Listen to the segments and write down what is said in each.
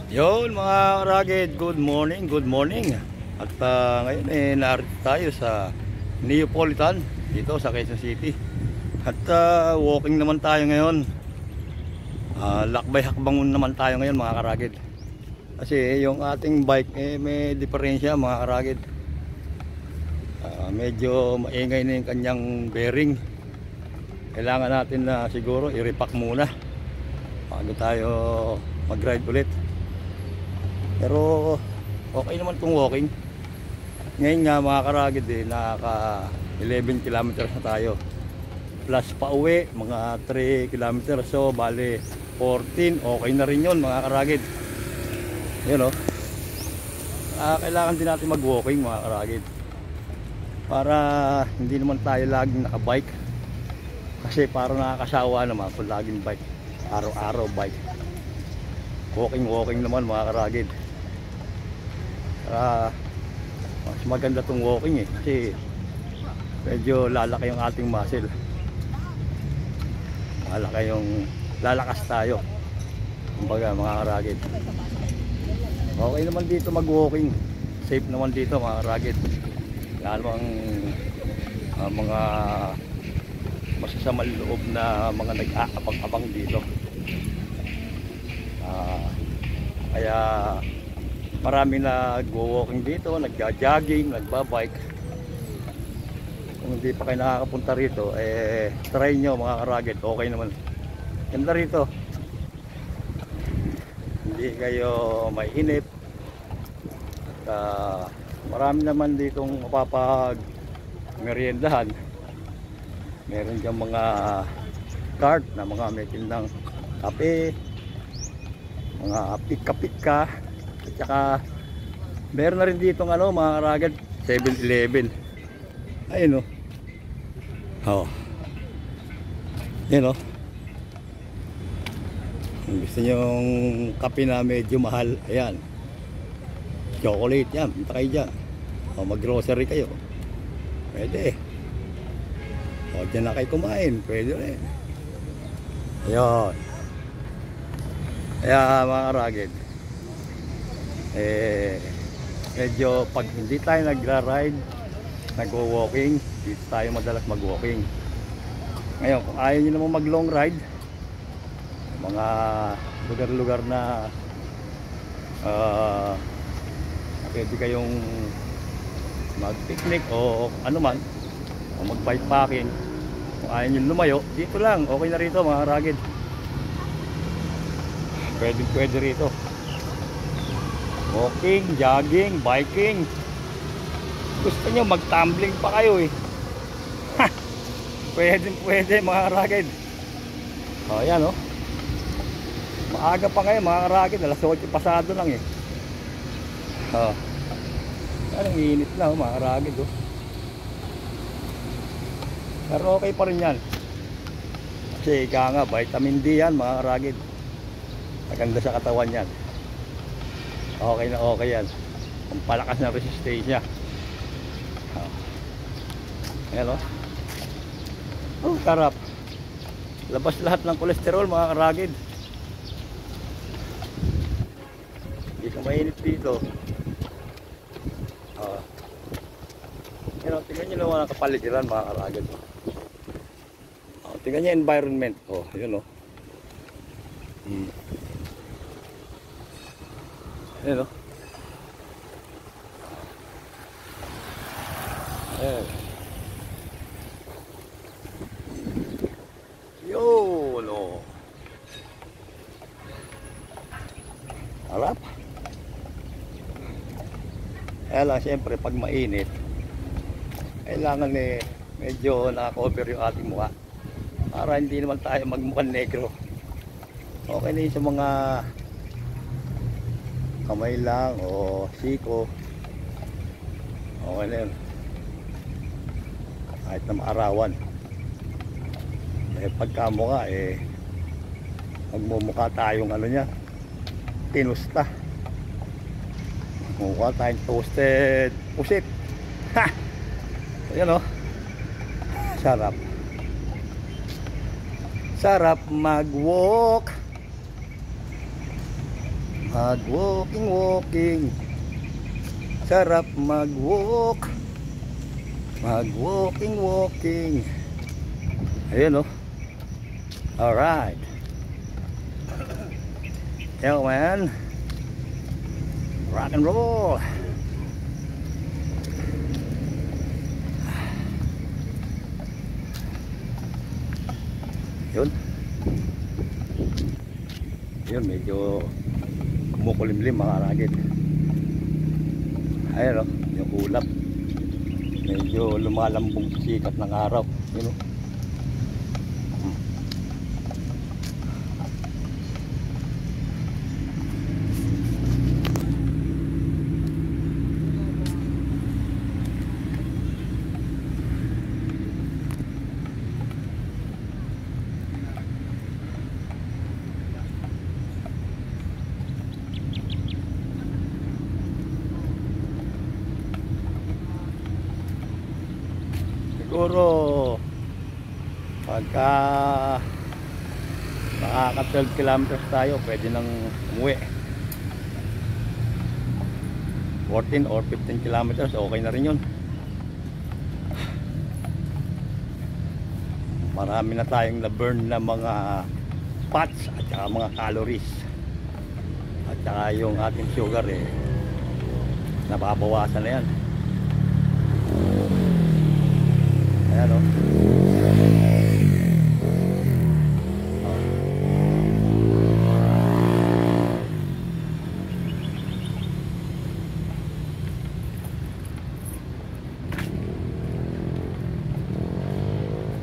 Yon mga karagid, good morning, good morning. At ngayon narito tayo sa Neapolitan dito sa Quezon City. At walking naman tayo ngayon. Lakbay hakbang naman tayo ngayon mga karagid. Kasi yung ating bike may diferensya mga karagid. Medyo maingay na yung kanyang bearing. Kailangan natin na siguro i-repack muna bago tayo mag-ride ulit. Pero okay naman itong walking. Ngayon nga mga karagid nakaka 11 kilometers na tayo. Plus pa uwi mga 3 kilometers. So bali 14. Okay na rin yun mga karagid. Yun o. Kailangan din natin mag-walking mga karagid. Para hindi naman tayo laging nakabike. Kasi parang nakakasawa naman kung laging bike. Araw-araw bike. Walking naman mga karagid. Mas maganda tong walking kasi medyo lalaki yung ating muscle. Lalakas tayo. Kumbaga mga karagid. Okay naman dito mag-walking. Safe naman dito mga karagid. Lalo ang mga masasamang loob na mga nag-aabang-abang dito. Kaya marami nag-walking dito, nagja-jogging, nagbabike. Kung hindi pa kayo nakakapunta rito, try nyo mga karagid, okay naman. Ganda rito. Hindi kayo mainip. At marami naman ditong mapapag-meriendahan. Meron dyan mga cart na mga may tindang kape, mga pika-pika. At saka meron na rin dito mga karagad 7-Eleven. Ayun o. Yan o. Kung gusto nyong kape na medyo mahal, ayan, chocolate yan, punta kayo dyan. Mag grocery kayo, pwede. Dyan na kayo kumain, pwede rin. Ayan. Kaya mga karagid, medyo pag hindi tayo nagra-ride, nagwo-walking, dito tayo madalas mag-walking. Ngayon kung ayaw nyo naman mag long ride, mga lugar-lugar na pwede kayong mag-picnic o ano man, o mag-bikepacking, kung ayaw nyo lumayo, dito lang, okay na rito mga karagid. Pwede rito. Walking, jogging, biking. Gusto nyo mag-tumbling pa kayo Pwede mga karagid. Ayan o. Maaga pa ngayon mga karagid. Alas 8 pasado lang Anong init na mga karagid Pero okay pa rin yan. Kasi ika nga, vitamin D yan mga karagid. Maganda sa katawan yan. Okay na okay yan. Ang palakas ng resistensya. Ayan o. Sarap. Labas lahat ng kolesterol mga karagid. Hindi ka mainit dito. Tingnan nyo naman ang kapaligiran mga karagid. Tingnan nyo yung environment. Yun o. Ayan o. Ayan. Yun o. Harap. Kaya lang siyempre pag mainit, kailangan medyo naka-cover yung ating mukha para hindi naman tayo magmukhang negro. Okay na yun sa mga kamay lang o siko, okay na yun kahit na maarawan. Pagka mukha magmumukha tayong tinusta, mukha tayong toasted pusit. Ayan o. Sarap mag walk. Walking. Sarap mag-walk. Walking. Ayan oh. Alright. Yeah man. Rock and roll. Yun. Yun, medyo kumukulimlim mga ragid. Ayun o, yung ulap. Medyo lumalambong sikat ng araw. Yun o. Siguro pagka makaka 12 kilometers tayo, pwede nang umuwi. 14 or 15 kilometers, okay na rin yun. Marami na tayong na-burn na mga fats at saka mga calories. At saka yung ating sugar nababawasan na yan. Ayan o.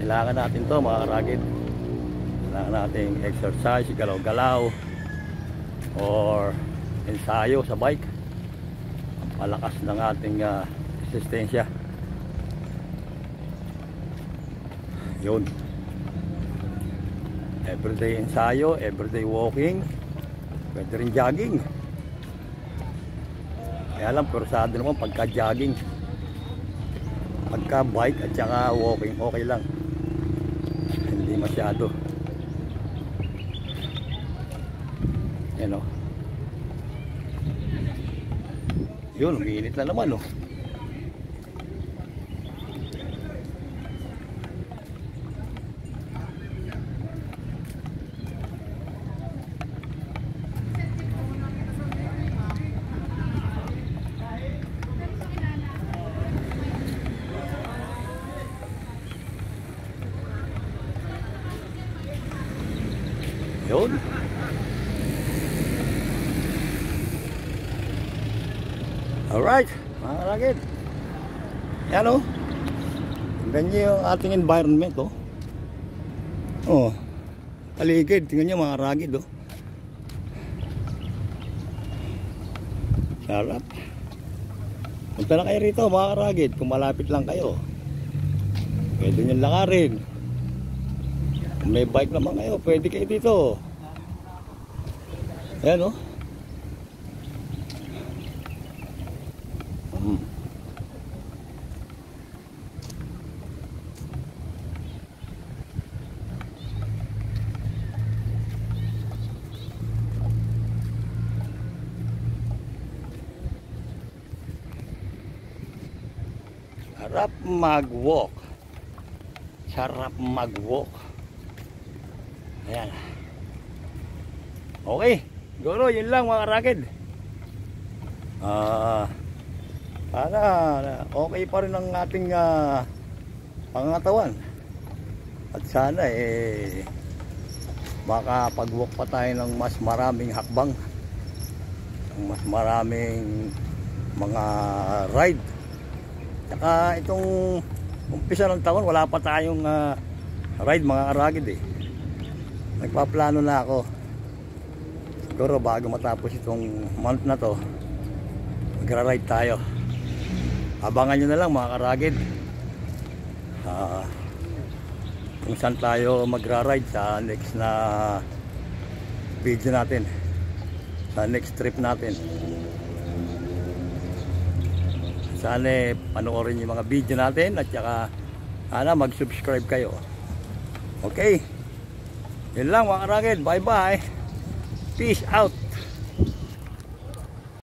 Kailangan natin to mga karagid. Kailangan natin exercise, galaw-galaw or ensayo sa bike. Ang palakas ng ating resistensya. Yun. Everyday ensayo, everyday walking, pwede rin jogging. Kaya lang, persado naman pagka jogging. Pagka bike at saka walking, okay lang. Hindi masyado. Yan o. Yun, umiinit na naman o. Yun. Alright, mga karagid. Yan o. Tingnan nyo yung ating environment o. Oh, paligid. Tingnan nyo mga karagid o. Sarap. Punta na kayo rito mga karagid. Kung malapit lang kayo, pwede nyo lakarin. Kung may bike naman kayo, pwede kayo dito. Ayan o. Sarap mag-walk. Sarap mag-walk. Ayan. Okay. Siguro yun lang mga karagid. Para okay pa rin ang ating pangangatawan. At sana makapag-walk pa tayo ng mas maraming hakbang. Mas maraming mga ride. Saka itong umpisa ng taon, wala pa tayong ride mga karagid eh. Nagpaplano na ako. Siguro bago matapos itong month na to, magra-ride tayo. Abangan nyo na lang mga karagid. Kung saan tayo magra-ride sa next na video natin. Sa next trip natin. Sana panoorin yung mga video natin at saka sana mag-subscribe kayo. Okay. Yun lang mga karagid. Bye bye. Peace out.